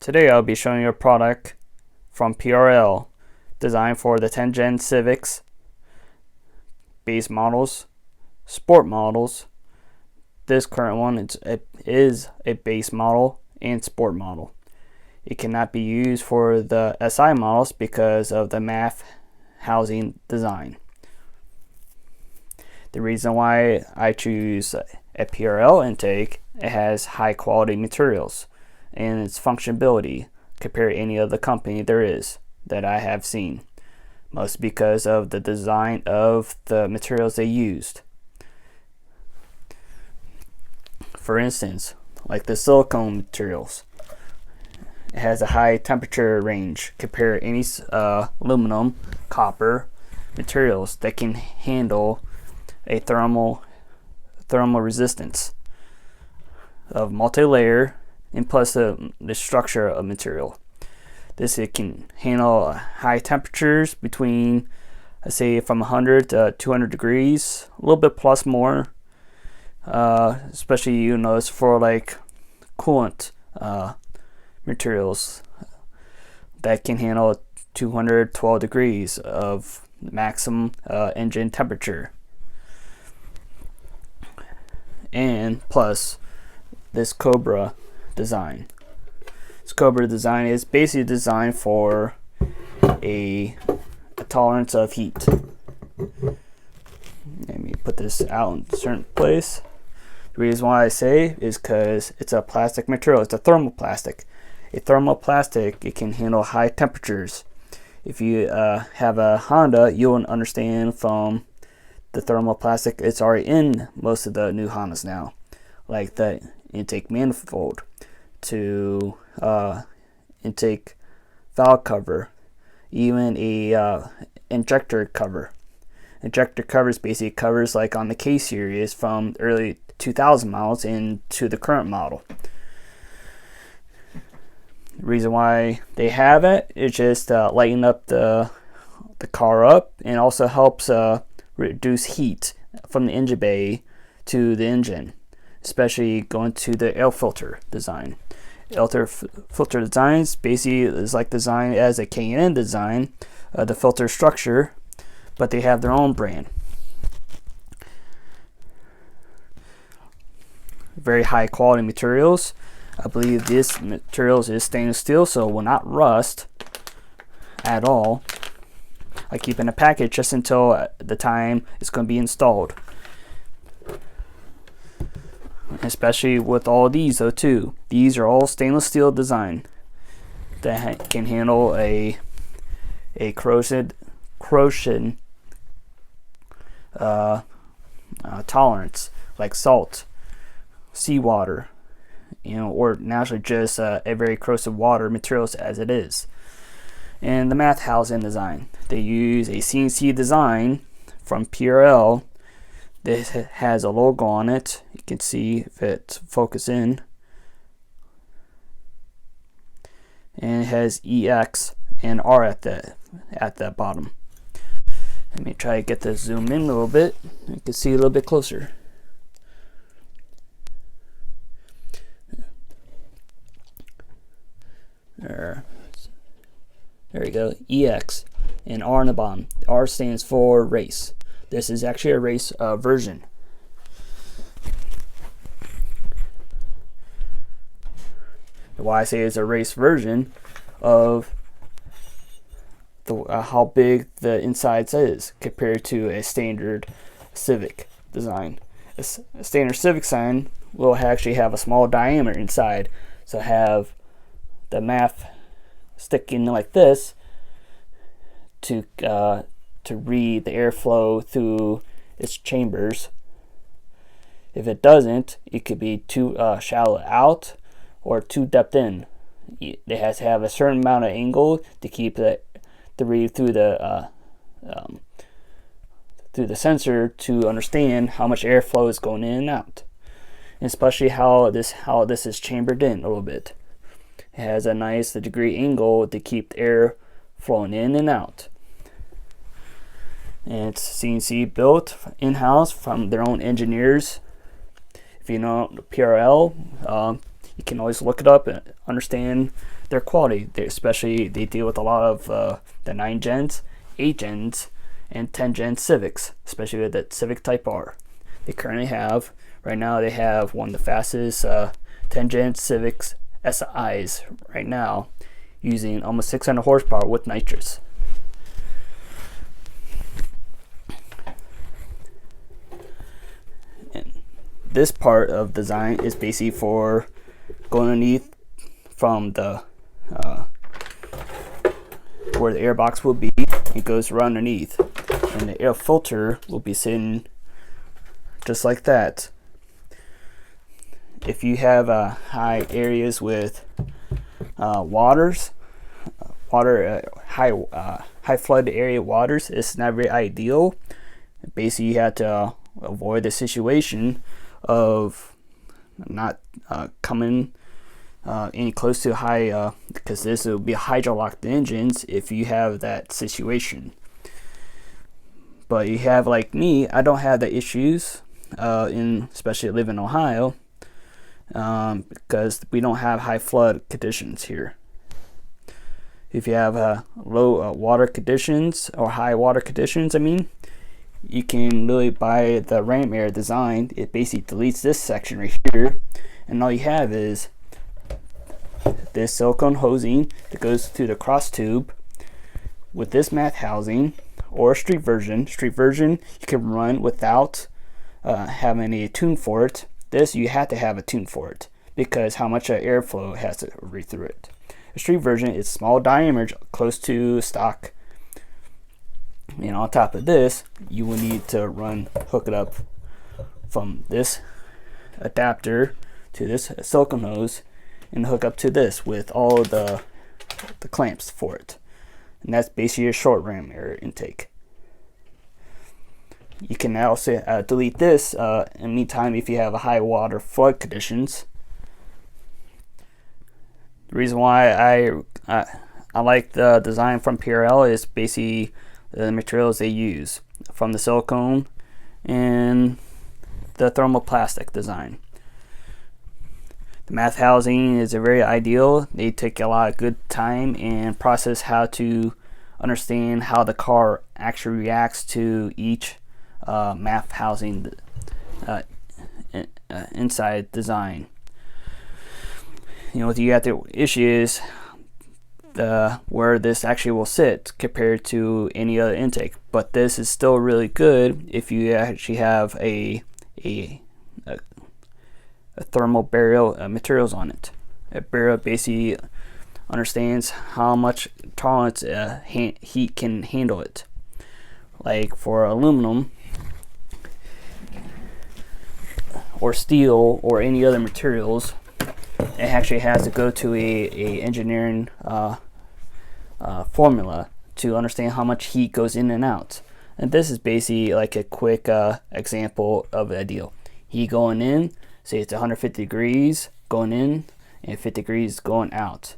Today I'll be showing you a product from PRL designed for the 10 Gen Civics, base models, sport models. This current one is a base model and sport model. It cannot be used for the SI models because of the MAF housing design. The reason why I choose a PRL intake, it has high quality materials and its functionality compared to any other company there is that I have seen, most because of the design of the materials they used. For instance, like the silicone materials, it has a high temperature range compared to any aluminum, copper materials that can handle a thermal resistance of multi-layer, and plus the structure of material. It can handle high temperatures between, let's say, from 100 to 200 degrees, a little bit plus more, especially for like coolant materials that can handle 212 degrees of maximum engine temperature. And plus this cobra design. This cobra design is basically designed for a tolerance of heat. Let me put this out in a certain place. The reason why I say is because it's a plastic material. It's a thermoplastic. A thermoplastic, it can handle high temperatures. If you have a Honda, you'll understand from the thermoplastic. It's already in most of the new Hondas now, like the intake manifold, to intake valve cover, even a injector cover. Injector covers basically covers like on the K series from early 2000 models into the current model. The reason why they have it is just lighten up the car up, and also helps reduce heat from the engine bay to the engine, especially going to the air filter design. Air filter designs basically is like designed as a K&N design, the filter structure, but they have their own brand. Very high quality materials. I believe this materials is stainless steel, so it will not rust at all. I keep in a package just until the time it's going to be installed. Especially with all these though too. These are all stainless steel design that can handle a corrosion tolerance, like salt, seawater, or naturally just a very corrosive water materials as it is. And the MAF housing design, they use a CNC design from PRL. This has a logo on it. You can see if it focuses in, and it has EX and R at the bottom. Let me try to get this zoomed in a little bit. You can see a little bit closer. There we go. EX and R on the bottom. R stands for race. This is actually a race version. Why I say it's a race version of how big the insides is compared to a standard Civic design. A standard Civic sign will actually have a small diameter inside, so have the MAF sticking like this to read the airflow through its chambers. If it doesn't, it could be too shallow out or too depth in. It has to have a certain amount of angle to keep the read through the sensor to understand how much airflow is going in and out, and especially how this is chambered in a little bit. It has a nice degree angle to keep the air flowing in and out. And it's CNC built in-house from their own engineers. If you know PRL, you can always look it up and understand their quality. Especially they deal with a lot of the 9 gens, 8 gens, and 10 gen Civics, especially with the Civic Type R. They currently have, right now they have one of the fastest 10 gen Civics SIs right now, using almost 600 horsepower with nitrous. And this part of design is basically for going underneath from the where the air box will be. It goes right underneath, and the air filter will be sitting just like that. If you have high areas with high flood area waters, it's not very ideal. Basically, you have to avoid the situation of not coming any close to high, because this will be hydrolocked engines if you have that situation. But you have, like me, I don't have the issues especially live in Ohio, because we don't have high flood conditions here. If you have low water conditions, or high water conditions, I mean, you can really buy the ram air design. It basically deletes this section right here, and all you have is this silicone hosing that goes to the cross tube with this mat housing, or street version. Street version you can run without having a tune for it. This you have to have a tune for it, because how much airflow has to read through it. The street version is small diameter, close to stock. And on top of this, you will need to hook it up from this adapter to this silicone hose, and hook up to this with all of the clamps for it. And that's basically a short ram air intake. You can also delete this anytime if you have a high water flood conditions. The reason why I like the design from PRL is basically the materials they use, from the silicone and the thermoplastic design. The math housing is very ideal. They take a lot of good time and process how to understand how the car actually reacts to each math housing inside design. You have the issue is where this actually will sit compared to any other intake, but this is still really good if you actually have a thermal barrier materials on it. A barrier basically understands how much tolerance heat can handle it. Like for aluminum or steel or any other materials, it actually has to go to a engineering formula to understand how much heat goes in and out. And this is basically like a quick example of a deal. Heat going in, say it's 150 degrees going in and 50 degrees going out.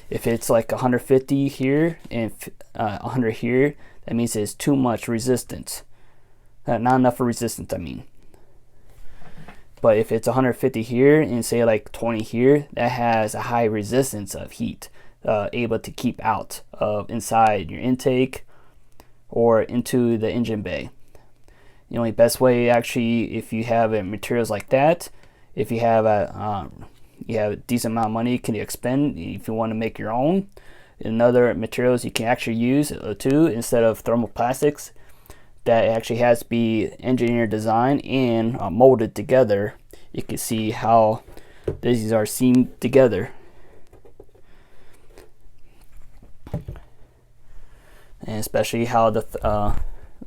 If it's like 150 here and 100 here, that means it's too much resistance. Not enough for resistance, I mean. But if it's 150 here and say like 20 here, that has a high resistance of heat, able to keep out of inside your intake or into the engine bay. The only best way actually, if you have materials like that, if you have a decent amount of money you can expend, if you want to make your own, and other materials you can actually use too, instead of thermoplastics, that actually has to be engineered design and molded together. You can see how these are seamed together. And especially how the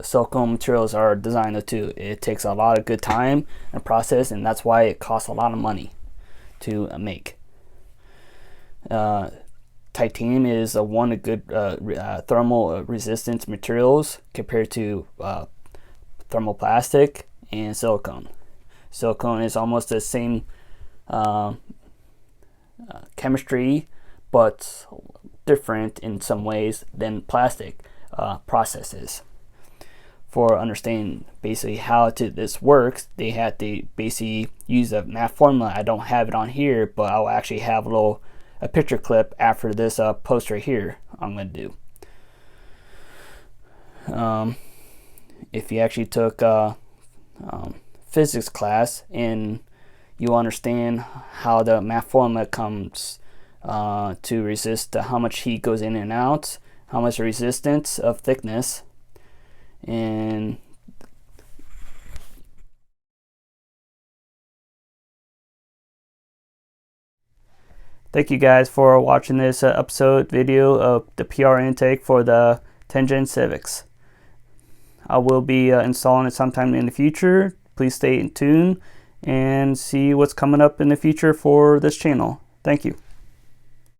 silicone materials are designed too. It takes a lot of good time and process, and that's why it costs a lot of money to make. Titanium is one of good thermal resistance materials compared to thermoplastic and silicone. Silicone is almost the same chemistry, but different in some ways than plastic processes. For understanding basically how this works, they had to basically use a math formula. I don't have it on here, but I'll actually have a little a picture clip after this post right here I'm going to do. If you actually took physics class and you understand how the math formula comes to resist how much heat goes in and out, how much resistance of thickness, and thank you guys for watching this episode video of the PR intake for the 10 Gen Civics. I will be installing it sometime in the future. Please stay tuned and see what's coming up in the future for this channel. Thank you.